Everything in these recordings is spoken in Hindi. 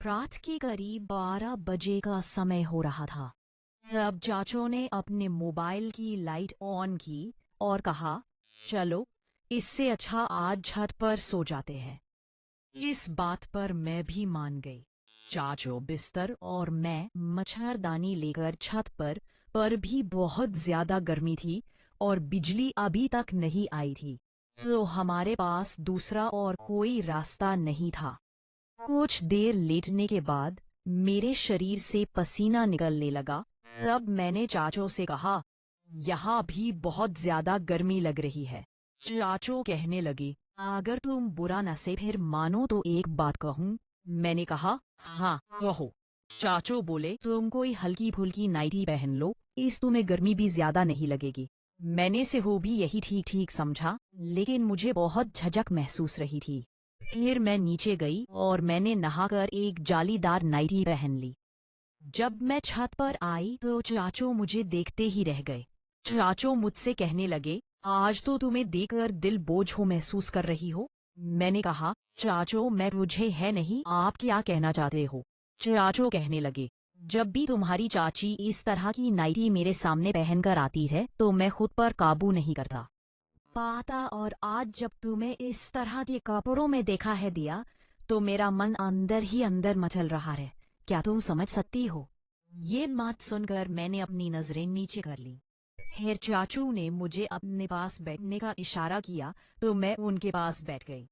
रात के करीब 12 बजे का समय हो रहा था। अब चाचू ने अपने मोबाइल की लाइट ऑन की और कहा, चलो, इससे अच्छा आज छत पर सो जाते हैं। इस बात पर मैं भी मान गई। चाचू बिस्तर और मैं मच्छरदानी लेकर छत पर भी बहुत ज्यादा गर्मी थी और बिजली अभी तक नहीं आई थी, तो हमारे पास दूसरा और कोई रास्ता नहीं था। कुछ देर लेटने के बाद मेरे शरीर से पसीना निकलने लगा। तब मैंने चाचू से कहा, यहाँ भी बहुत ज्यादा गर्मी लग रही है। चाचू कहने लगे, अगर तुम बुरा न से फिर मानो तो एक बात कहूँ। मैंने कहा, हाँ कहो। चाचू बोले, तुम कोई हल्की फुल्की नाइटी पहन लो, इस तुम्हें गर्मी भी ज्यादा नहीं लगेगी। मैंने से हो भी यही ठीक ठीक समझा, लेकिन मुझे बहुत झिझक महसूस रही थी। फिर मैं नीचे गई और मैंने नहाकर एक जालीदार नाइटी पहन ली। जब मैं छत पर आई तो चाचू मुझे देखते ही रह गए। चाचू मुझसे कहने लगे, आज तो तुम्हें देखकर दिल बोझ हो महसूस कर रही हो। मैंने कहा, चाचू मैं मुझे है नहीं, आप क्या कहना चाहते हो। चाचू कहने लगे, जब भी तुम्हारी चाची इस तरह की नाइटी मेरे सामने पहनकर आती है तो मैं खुद पर काबू नहीं करता पाता, और आज जब तुम्हें इस तरह के कपड़ों में देखा है दिया, तो मेरा मन अंदर ही अंदर मचल रहा है। क्या तुम समझ सकती हो। ये बात सुनकर मैंने अपनी नजरें नीचे कर ली। फिर चाचू ने मुझे अपने पास बैठने का इशारा किया तो मैं उनके पास बैठ गई।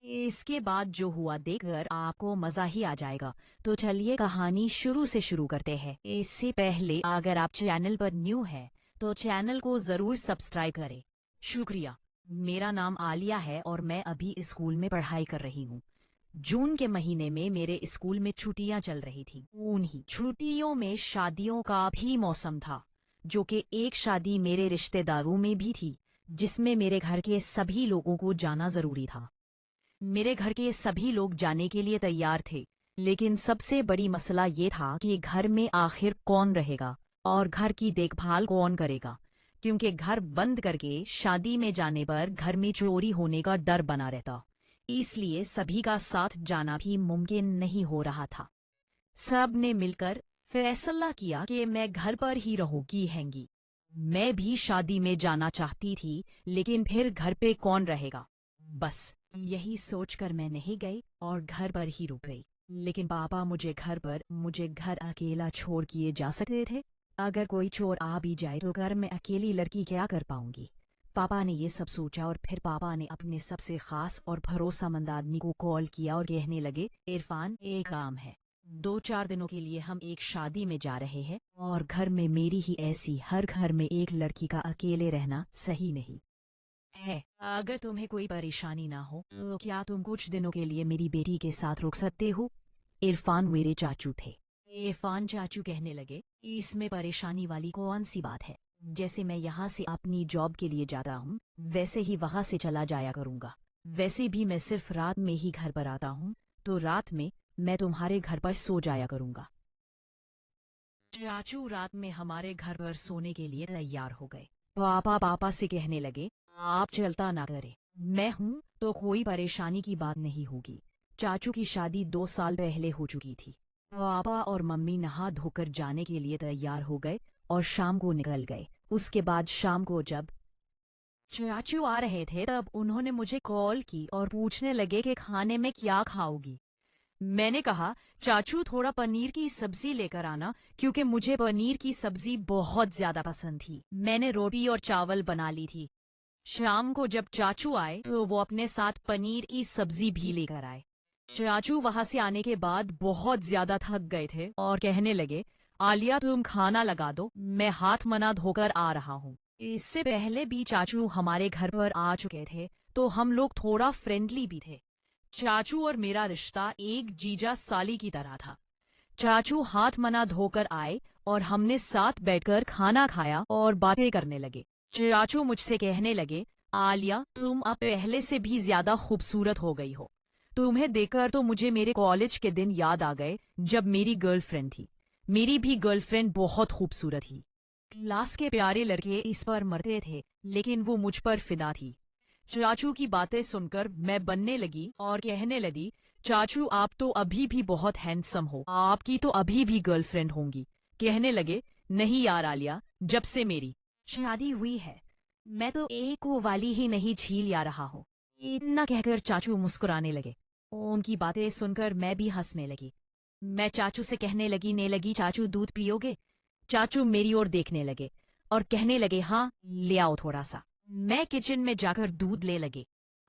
इसके बाद जो हुआ देखकर आपको मजा ही आ जाएगा, तो चलिए कहानी शुरू से शुरू करते हैं। इससे पहले अगर आप चैनल पर न्यू है तो चैनल को जरूर सब्सक्राइब करें। शुक्रिया। मेरा नाम आलिया है और मैं अभी स्कूल में पढ़ाई कर रही हूँ। जून के महीने में मेरे स्कूल में छुट्टियां चल रही थी। उन्हीं छुट्टियों में शादियों का भी मौसम था, जो कि एक शादी मेरे रिश्तेदारों में भी थी, जिसमें मेरे घर के सभी लोगों को जाना जरूरी था। मेरे घर के सभी लोग जाने के लिए तैयार थे, लेकिन सबसे बड़ी मसला ये था कि घर में आखिर कौन रहेगा और घर की देखभाल कौन करेगा, क्योंकि घर बंद करके शादी में जाने पर घर में चोरी होने का डर बना रहता। इसलिए सभी का साथ जाना भी मुमकिन नहीं हो रहा था। सब ने मिलकर फैसला किया कि मैं घर पर ही रहूंगी हैंगी। मैं भी शादी में जाना चाहती थी, लेकिन फिर घर पे कौन रहेगा। बस यही सोचकर मैं नहीं गई और घर पर ही रुक गई। लेकिन पापा मुझे घर अकेला छोड़ किए जा सकते थे। अगर कोई चोर आ भी जाए तो घर में अकेली लड़की क्या कर पाऊंगी। पापा ने ये सब सोचा और फिर पापा ने अपने सबसे खास और भरोसेमंद आदमी को कॉल किया और कहने लगे, इरफान एक काम है। 2-4 दिनों के लिए हम एक शादी में जा रहे हैं और घर में मेरी ही ऐसी हर घर में एक लड़की का अकेले रहना सही नहीं है। अगर तुम्हें कोई परेशानी ना हो तो क्या तुम कुछ दिनों के लिए मेरी बेटी के साथ रुक सकते हो। इरफान मेरे चाचू थे। इरफान चाचू कहने लगे, इसमें परेशानी वाली कौन सी बात है। जैसे मैं यहाँ से अपनी जॉब के लिए जाता हूँ, वैसे ही वहां से चला जाया करूंगा। वैसे भी मैं सिर्फ रात में ही घर पर आता हूँ, तो रात में मैं तुम्हारे घर पर सो जाया करूंगा। चाचू रात में हमारे घर पर सोने के लिए तैयार हो गए। पापा पापा से कहने लगे, आप चिंता ना करें, मैं हूं तो कोई परेशानी की बात नहीं होगी। चाचू की शादी 2 साल पहले हो चुकी थी। पापा और मम्मी नहा धोकर जाने के लिए तैयार हो गए और शाम को निकल गए। उसके बाद शाम को जब चाचू आ रहे थे तब उन्होंने मुझे कॉल की और पूछने लगे कि खाने में क्या खाओगी। मैंने कहा, चाचू थोड़ा पनीर की सब्जी लेकर आना, क्योंकि मुझे पनीर की सब्जी बहुत ज्यादा पसंद थी। मैंने रोटी और चावल बना ली थी। शाम को जब चाचू आए तो वो अपने साथ पनीर की सब्जी भी लेकर आए। चाचू वहां से आने के बाद बहुत ज्यादा थक गए थे और कहने लगे, आलिया तुम खाना लगा दो, मैं हाथ मना धोकर आ रहा हूँ। इससे पहले भी चाचू हमारे घर पर आ चुके थे, तो हम लोग थोड़ा फ्रेंडली भी थे। चाचू और मेरा रिश्ता एक जीजा साली की तरह था। चाचू हाथ मना धोकर आए और हमने साथ बैठकर खाना खाया और बातें करने लगे। चाचू मुझसे कहने लगे, आलिया तुम अब पहले से भी ज्यादा खूबसूरत हो गई हो। तुम्हें देखकर तो मुझे मेरे कॉलेज के दिन याद आ गए, जब मेरी गर्लफ्रेंड थी। मेरी भी गर्लफ्रेंड बहुत खूबसूरत थी। क्लास के प्यारे लड़के इस पर मरते थे, लेकिन वो मुझ पर फिदा थी। चाचू की बातें सुनकर मैं बनने लगी और कहने लगी, चाचू आप तो अभी भी बहुत हैंडसम हो, आपकी तो अभी भी गर्लफ्रेंड होंगी। कहने लगे, नहीं यार आलिया, जब से मेरी शादी हुई है मैं तो एक वो वाली ही नहीं झील आ रहा हूँ। इतना कहकर चाचू मुस्कुराने लगे। उनकी बातें सुनकर मैं भी हंसने लगी। मैं चाचू से कहने लगी, ने लगी चाचू दूध पियोगे? चाचू मेरी ओर देखने लगे और कहने लगे, हाँ ले आओ थोड़ा सा। मैं किचन में जाकर दूध ले लगे।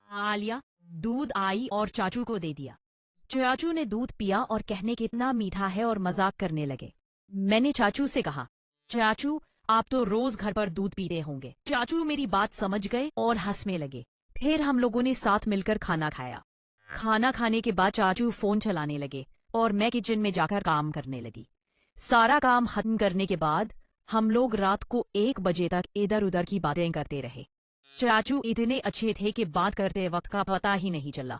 आलिया दूध आई और चाचू को दे दिया। चाचू ने दूध पिया और कहने कितना मीठा है और मजाक करने लगे। मैंने चाचू से कहा, चाचू आप तो रोज घर पर दूध पीते होंगे। चाचू मेरी बात समझ गए और हंसने लगे। फिर हम लोगों ने साथ मिलकर खाना खाया। खाना खाने के बाद चाचू फोन चलाने लगे और मैं किचन में जाकर काम करने लगी। सारा काम खत्म करने के बाद हम लोग रात को 1 बजे तक इधर उधर की बातें करते रहे। चाचू इतने अच्छे थे कि बात करते वक्त का पता ही नहीं चला।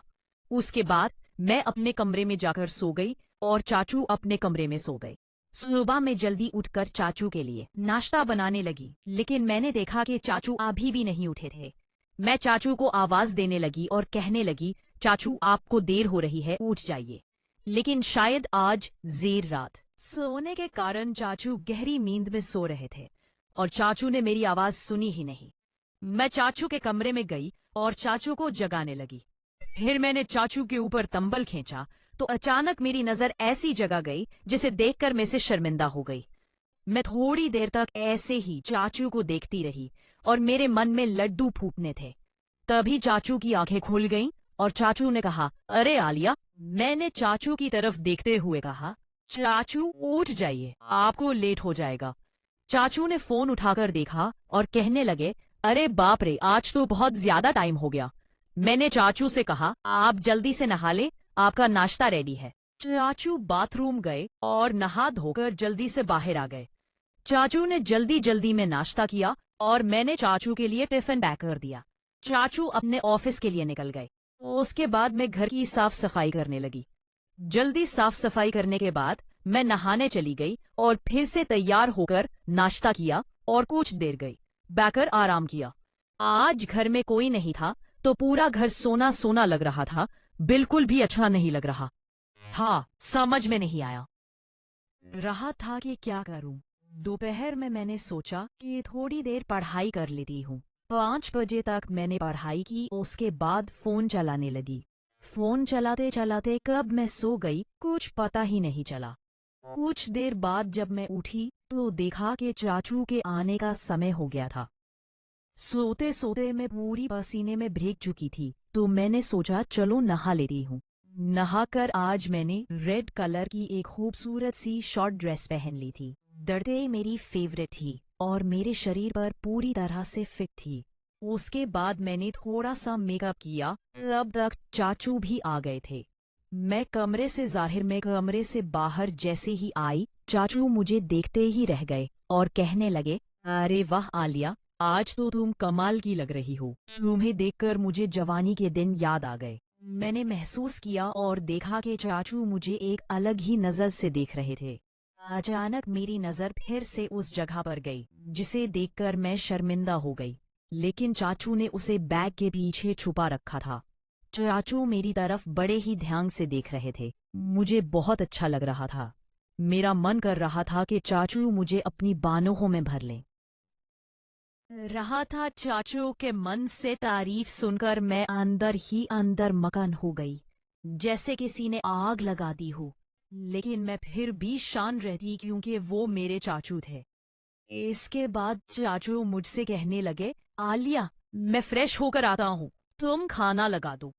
उसके बाद मैं अपने कमरे में जाकर सो गई और चाचू अपने कमरे में सो गए। सुबह में जल्दी उठकर चाचू के लिए नाश्ता बनाने लगी, लेकिन मैंने देखा कि चाचू अभी भी नहीं उठे थे। मैं चाचू को आवाज देने लगी और कहने लगी, चाचू आपको देर हो रही है, उठ जाइए। लेकिन शायद आज देर रात सोने के कारण चाचू गहरी नींद में सो रहे थे और चाचू ने मेरी आवाज सुनी ही नहीं। मैं चाचू के कमरे में गई और चाचू को जगाने लगी। फिर मैंने चाचू के ऊपर तंबल खींचा तो अचानक मेरी नजर ऐसी जगह गई जिसे देखकर मैं से शर्मिंदा हो गई। मैं थोड़ी देर तक ऐसे ही चाचू को देखती रही और मेरे मन में लड्डू फूटने थे। तभी चाचू की आंखें खुल गईं और चाचू ने कहा, अरे आलिया। मैंने चाचू की तरफ देखते हुए कहा, चाचू उठ जाइए, आपको लेट हो जाएगा। चाचू ने फोन उठाकर देखा और कहने लगे, अरे बाप रे, आज तो बहुत ज्यादा टाइम हो गया। मैंने चाचू से कहा, आप जल्दी से नहा ले, आपका नाश्ता रेडी है। चाचू बाथरूम गए और नहा धोकर जल्दी से बाहर आ गए। चाचू ने जल्दी जल्दी में नाश्ता किया और मैंने चाचू के लिए टिफिन पैक कर दिया। चाचू अपने ऑफिस के लिए निकल गए। उसके बाद मैं घर की साफ सफाई करने लगी। जल्दी साफ सफाई करने के बाद मैं नहाने चली गई और फिर से तैयार होकर नाश्ता किया और कुछ देर गई बैठकर आराम किया। आज घर में कोई नहीं था तो पूरा घर सोना सोना लग रहा था, बिल्कुल भी अच्छा नहीं लग रहा। हाँ, समझ में नहीं आया रहा था कि क्या करूं। दोपहर में मैंने सोचा कि थोड़ी देर पढ़ाई कर लेती हूँ। 5 बजे तक मैंने पढ़ाई की, उसके बाद फोन चलाने लगी। फोन चलाते चलाते कब मैं सो गई कुछ पता ही नहीं चला। कुछ देर बाद जब मैं उठी तो देखा कि चाचू के आने का समय हो गया था। सोते सोते मैं पूरी पसीने में भीग चुकी थी तो मैंने सोचा चलो नहा लेती हूँ। नहाकर आज मैंने रेड कलर की एक खूबसूरत सी शॉर्ट ड्रेस पहन ली थी। दर्दे मेरी फेवरेट थी और मेरे शरीर पर पूरी तरह से फिट थी। उसके बाद मैंने थोड़ा सा मेकअप किया, तब तक चाचू भी आ गए थे। मैं कमरे से जाहिर में कमरे से बाहर जैसे ही आई, चाचू मुझे देखते ही रह गए और कहने लगे, अरे वाह आलिया, आज तो तुम कमाल की लग रही हो। तुम्हें देखकर मुझे जवानी के दिन याद आ गए। मैंने महसूस किया और देखा कि चाचू मुझे एक अलग ही नजर से देख रहे थे। अचानक मेरी नजर फिर से उस जगह पर गई जिसे देखकर मैं शर्मिंदा हो गई, लेकिन चाचू ने उसे बैग के पीछे छुपा रखा था। चाचू मेरी तरफ बड़े ही ध्यान से देख रहे थे। मुझे बहुत अच्छा लग रहा था। मेरा मन कर रहा था कि चाचू मुझे अपनी बाहों में भर लें। रहा था चाचू के मन से तारीफ सुनकर मैं अंदर ही अंदर मगन हो गई, जैसे किसी ने आग लगा दी हो। लेकिन मैं फिर भी शांत रहती क्योंकि वो मेरे चाचू थे। इसके बाद चाचू मुझसे कहने लगे, आलिया मैं फ्रेश होकर आता हूँ, तुम खाना लगा दो।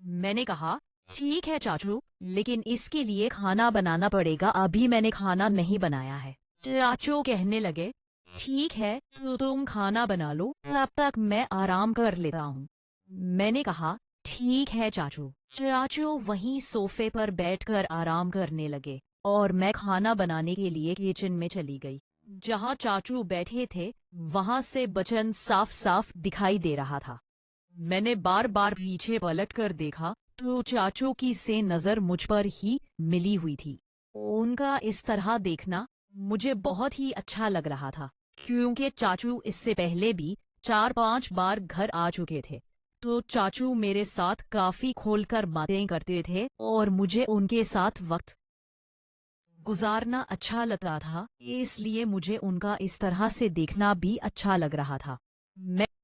मैंने कहा, ठीक है चाचू, लेकिन इसके लिए खाना बनाना पड़ेगा, अभी मैंने खाना नहीं बनाया है। चाचू कहने लगे, ठीक है तो तुम खाना बना लो, तब तक मैं आराम कर लेता हूँ। मैंने कहा, ठीक है चाचू। चाचू वहीं सोफे पर बैठकर आराम करने लगे और मैं खाना बनाने के लिए किचन में चली गई। जहाँ चाचू बैठे थे वहां से बचन साफ साफ दिखाई दे रहा था। मैंने बार बार पीछे पलट कर देखा तो चाचू की से नजर मुझ पर ही मिली हुई थी। उनका इस तरह देखना मुझे बहुत ही अच्छा लग रहा था, क्योंकि चाचू इससे पहले भी 4-5 बार घर आ चुके थे। तो चाचू मेरे साथ काफी खोलकर बातें करते थे और मुझे उनके साथ वक्त गुजारना अच्छा लगता था, इसलिए मुझे उनका इस तरह से देखना भी अच्छा लग रहा था। मैं